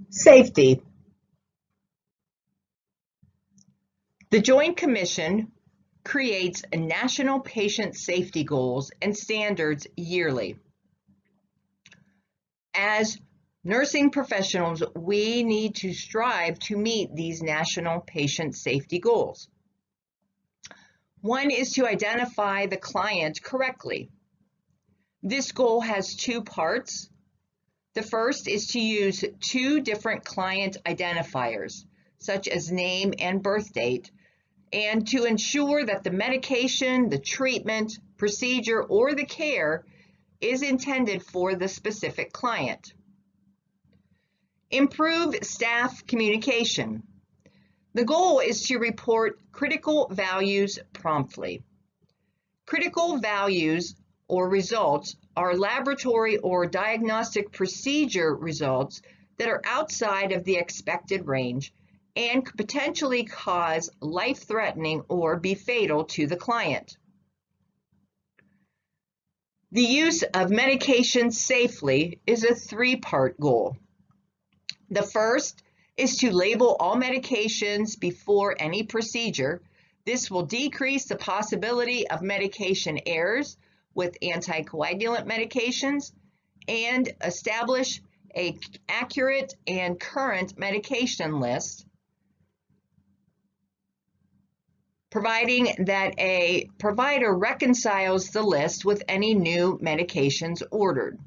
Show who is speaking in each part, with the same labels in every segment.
Speaker 1: Safety. The Joint Commission creates national patient safety goals and standards yearly. As nursing professionals, we need to strive to meet these national patient safety goals. One is to identify the client correctly. This goal has two parts. The first is to use two different client identifiers, such as name and birth date, and to ensure that the medication, the treatment, procedure, or the care is intended for the specific client. Improve staff communication. The goal is to report critical values promptly. Critical values or results are laboratory or diagnostic procedure results that are outside of the expected range and could potentially cause life-threatening or be fatal to the client. The use of medications safely is a three-part goal. The first is to label all medications before any procedure. This will decrease the possibility of medication errors with anticoagulant medications and establish an accurate and current medication list, providing that a provider reconciles the list with any new medications ordered.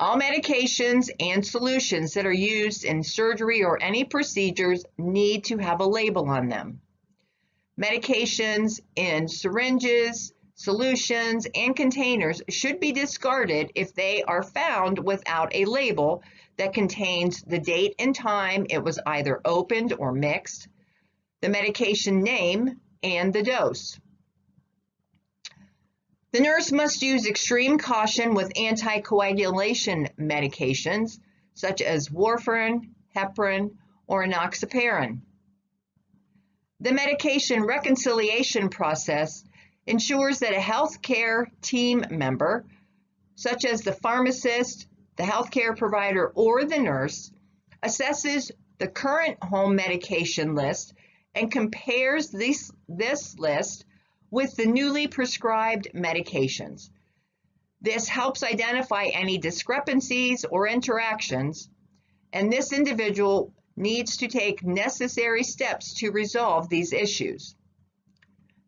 Speaker 1: All medications and solutions that are used in surgery or any procedures need to have a label on them. Medications in syringes, solutions, and containers should be discarded if they are found without a label that contains the date and time it was either opened or mixed, the medication name, and the dose. The nurse must use extreme caution with anticoagulation medications such as warfarin, heparin, or enoxaparin. The medication reconciliation process ensures that a healthcare team member, such as the pharmacist, the healthcare provider, or the nurse, assesses the current home medication list and compares this list with the newly prescribed medications. This helps identify any discrepancies or interactions, and this individual needs to take necessary steps to resolve these issues.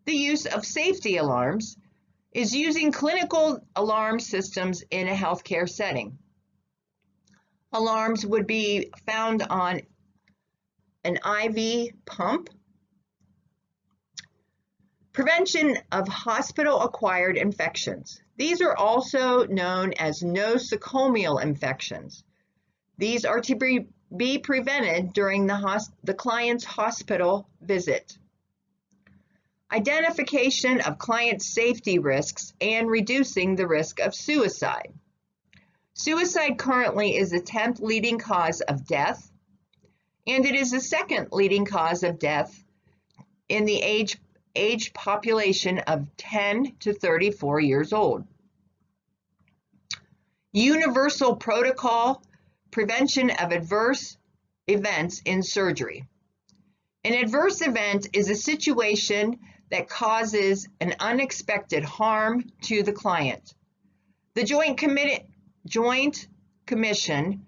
Speaker 1: The use of safety alarms is using clinical alarm systems in a healthcare setting. Alarms would be found on an IV pump. Prevention of hospital-acquired infections. These are also known as nosocomial infections. These are to be prevented during the client's hospital visit. Identification of client safety risks and reducing the risk of suicide. Suicide currently is the 10th leading cause of death, and it is the second leading cause of death in the age population of 10 to 34 years old. Universal protocol, prevention of adverse events in surgery. An adverse event is a situation that causes an unexpected harm to the client. The Joint Commission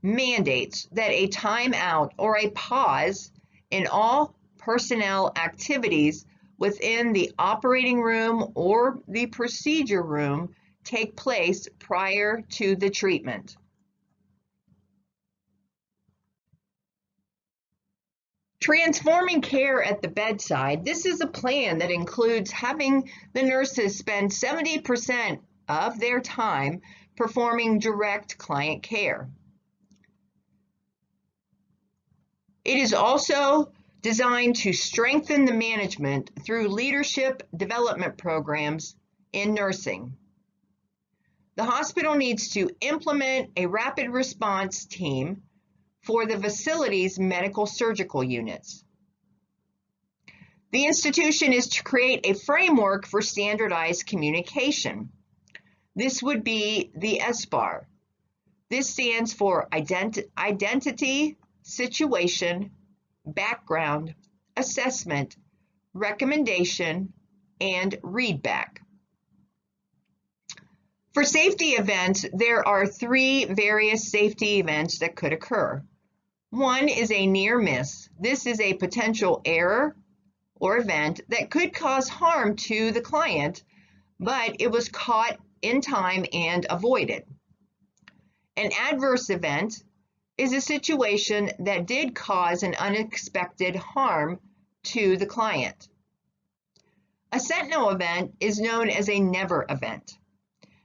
Speaker 1: mandates that a timeout or a pause in all personnel activities within the operating room or the procedure room take place prior to the treatment. Transforming care at the bedside. This is a plan that includes having the nurses spend 70% of their time performing direct client care. It is also designed to strengthen the management through leadership development programs in nursing. The hospital needs to implement a rapid response team for the facility's medical surgical units. The institution is to create a framework for standardized communication. This would be the SBAR. This stands for identity, situation, background, assessment, recommendation, and readback. For safety events, there are three various safety events that could occur. One is a near miss. This is a potential error or event that could cause harm to the client, but it was caught in time and avoided. An adverse event is a situation that did cause an unexpected harm to the client. A sentinel event is known as a never event.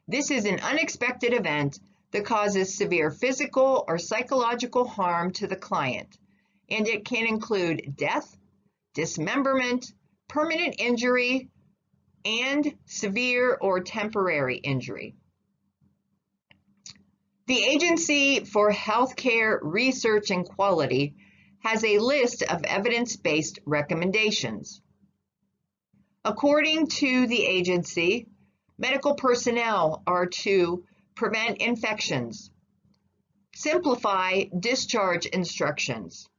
Speaker 1: This is an unexpected event that causes severe physical or psychological harm to the client, and it can include death, dismemberment, permanent injury, and severe or temporary injury. The Agency for Healthcare Research and Quality has a list of evidence-based recommendations. According to the agency, medical personnel are to prevent infections, simplify discharge instructions,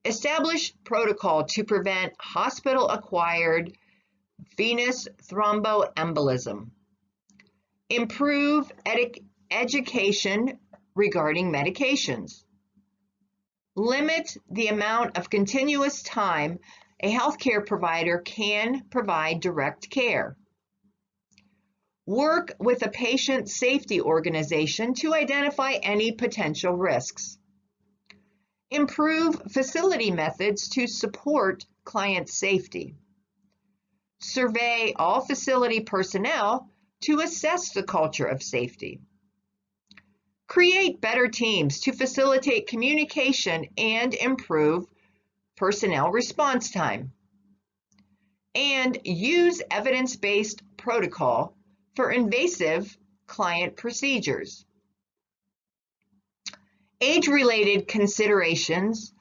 Speaker 1: establish protocol to prevent hospital-acquired venous thromboembolism, improve education regarding medications, limit the amount of continuous time a healthcare provider can provide direct care, work with a patient safety organization to identify any potential risks, improve facility methods to support client safety, survey all facility personnel to assess the culture of safety, create better teams to facilitate communication and improve personnel response time, and use evidence-based protocol for invasive client procedures. Age-related considerations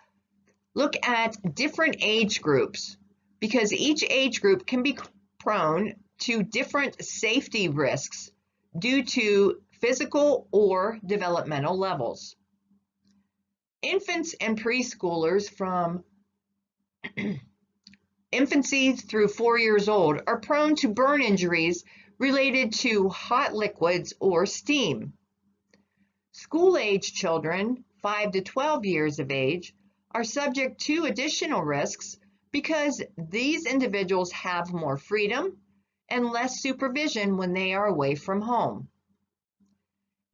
Speaker 1: look at different age groups because each age group can be prone to different safety risks due to physical or developmental levels. Infants and preschoolers from infancy through 4 years old are prone to burn injuries related to hot liquids or steam. School-age children, 5 to 12 years of age, are subject to additional risks because these individuals have more freedom and less supervision when they are away from home.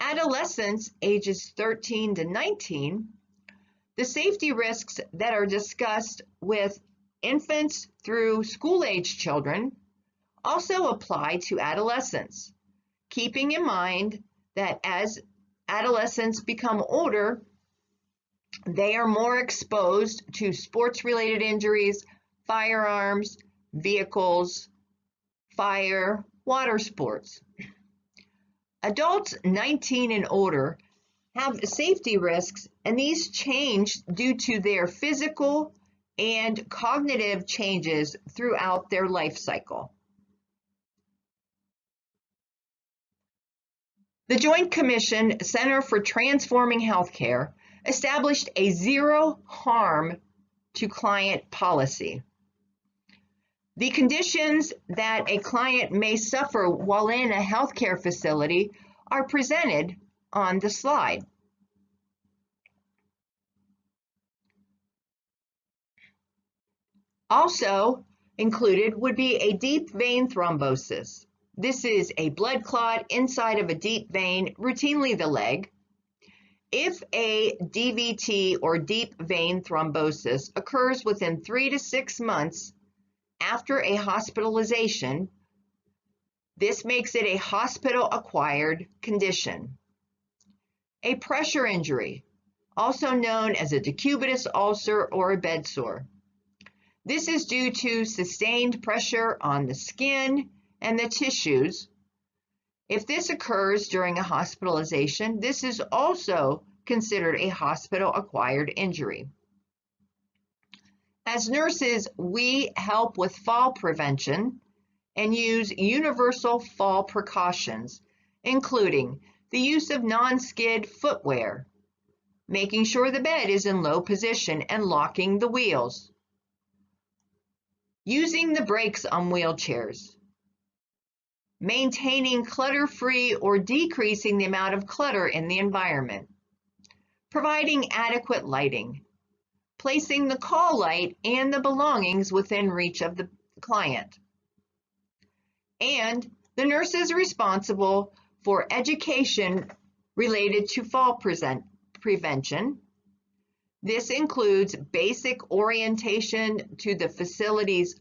Speaker 1: Adolescents, ages 13 to 19, the safety risks that are discussed with infants through school-age children also apply to adolescents, keeping in mind that as adolescents become older, they are more exposed to sports-related injuries, firearms, vehicles, fire, water sports. Adults 19 and older have safety risks, and these change due to their physical and cognitive changes throughout their life cycle. The Joint Commission Center for Transforming Healthcare established a zero harm to client policy. The conditions that a client may suffer while in a healthcare facility are presented on the slide. Also included would be a deep vein thrombosis. This is a blood clot inside of a deep vein, routinely the leg. If a DVT or deep vein thrombosis occurs within 3 to 6 months after a hospitalization, this makes it a hospital-acquired condition. A pressure injury, also known as a decubitus ulcer or a bed sore. This is due to sustained pressure on the skin and the tissues. If this occurs during a hospitalization, this is also considered a hospital-acquired injury. As nurses, we help with fall prevention and use universal fall precautions, including the use of non-skid footwear, making sure the bed is in low position and locking the wheels, using the brakes on wheelchairs, maintaining clutter-free or decreasing the amount of clutter in the environment, providing adequate lighting, placing the call light and the belongings within reach of the client. And the nurse is responsible for education related to fall prevention. This includes basic orientation to the facility's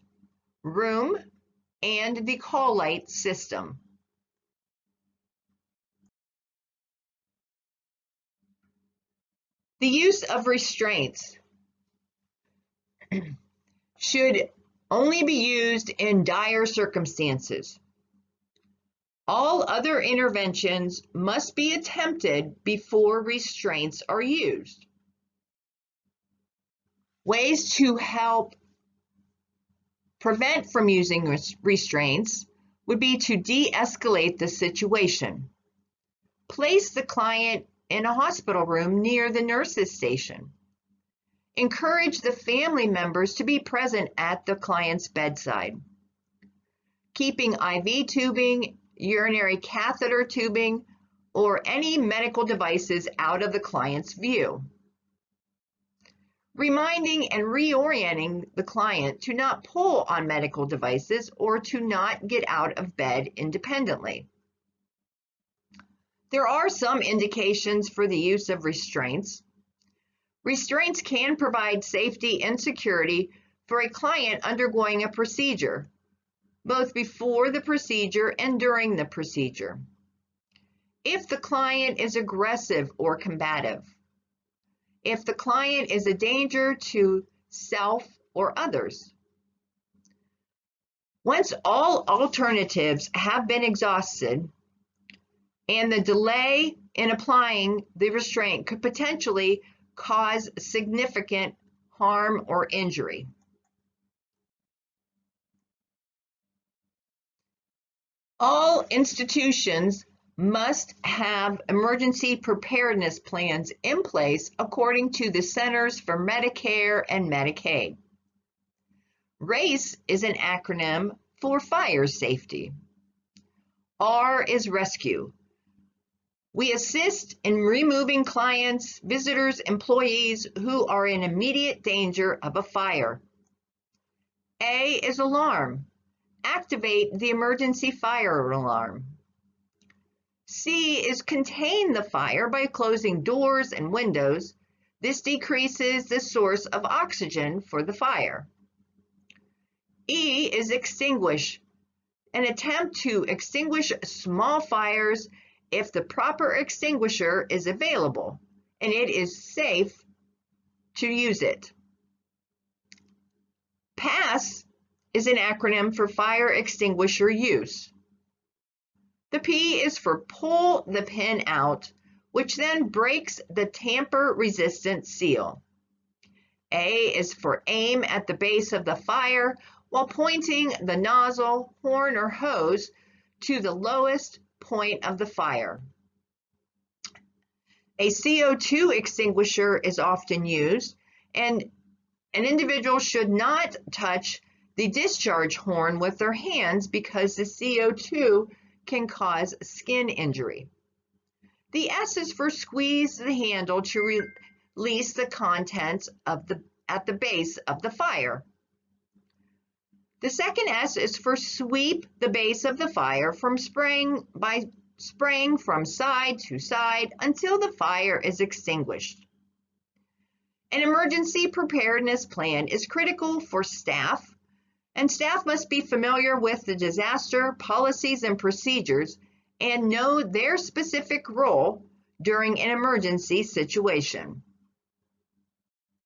Speaker 1: room and the call light system. The use of restraints should only be used in dire circumstances. All other interventions must be attempted before restraints are used. Ways to help prevent from using restraints would be to de-escalate the situation. Place the client in a hospital room near the nurse's station. Encourage the family members to be present at the client's bedside. Keeping IV tubing, urinary catheter tubing, or any medical devices out of the client's view. Reminding and reorienting the client to not pull on medical devices or to not get out of bed independently. There are some indications for the use of restraints. Restraints can provide safety and security for a client undergoing a procedure, both before the procedure and during the procedure. If the client is aggressive or combative, if the client is a danger to self or others. Once all alternatives have been exhausted, and the delay in applying the restraint could potentially cause significant harm or injury. All institutions must have emergency preparedness plans in place according to the Centers for Medicare and Medicaid. RACE is an acronym for fire safety. R is rescue. We assist in removing clients, visitors, employees who are in immediate danger of a fire. A is alarm. Activate the emergency fire alarm. C is contain the fire by closing doors and windows. This decreases the source of oxygen for the fire. E is extinguish. An attempt to extinguish small fires if the proper extinguisher is available and it is safe to use it. PASS is an acronym for fire extinguisher use. The P is for pull the pin out, which then breaks the tamper-resistant seal. A is for aim at the base of the fire while pointing the nozzle, horn, or hose to the lowest point of the fire. A CO2 extinguisher is often used, and an individual should not touch the discharge horn with their hands because the CO2 can cause skin injury. The S is for squeeze the handle to release the contents at the base of the fire. The second S is for sweep the base of the fire from spraying from side to side until the fire is extinguished. An emergency preparedness plan is critical for staff, and staff must be familiar with the disaster policies and procedures and know their specific role during an emergency situation.